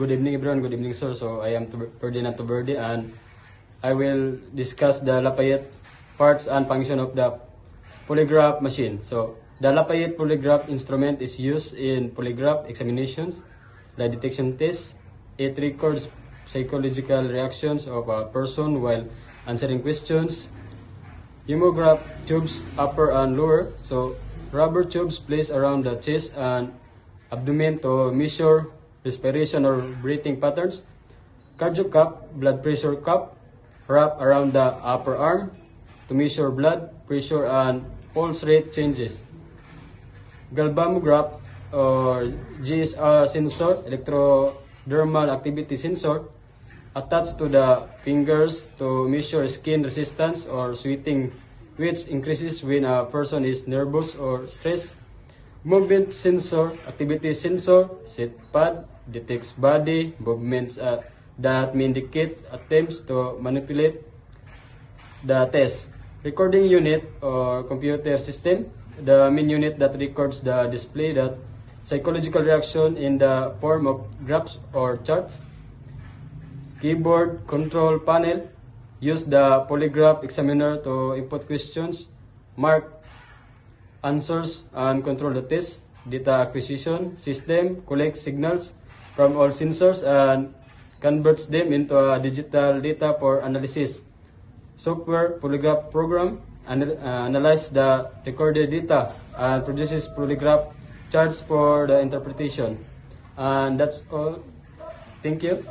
Good evening everyone, good evening sir. So I am Ferdinand Tuberde and I will discuss the Lafayette parts and function of the polygraph machine. So the Lafayette polygraph instrument is used in polygraph examinations, the detection test. It records psychological reactions of a person while answering questions. Hemograph tubes upper and lower. So rubber tubes placed around the chest and abdomen to measure respiration or breathing patterns. Cardio cup, blood pressure cup, wrap around the upper arm to measure blood pressure and pulse rate changes. Galvanograph or GSR sensor, electrodermal activity sensor, attached to the fingers to measure skin resistance or sweating, which increases when a person is nervous or stressed. Movement sensor, activity sensor, sit pad, detects body movements that may indicate attempts to manipulate the test. Recording unit or computer system, the main unit that records the display that psychological reaction in the form of graphs or charts. Keyboard control panel, use the polygraph examiner to input questions, mark answers, and control the test. Data acquisition system collects signals from all sensors and converts them into digital data for analysis. Software polygraph program analyzes the recorded data and produces polygraph charts for the interpretation. And that's all. Thank you.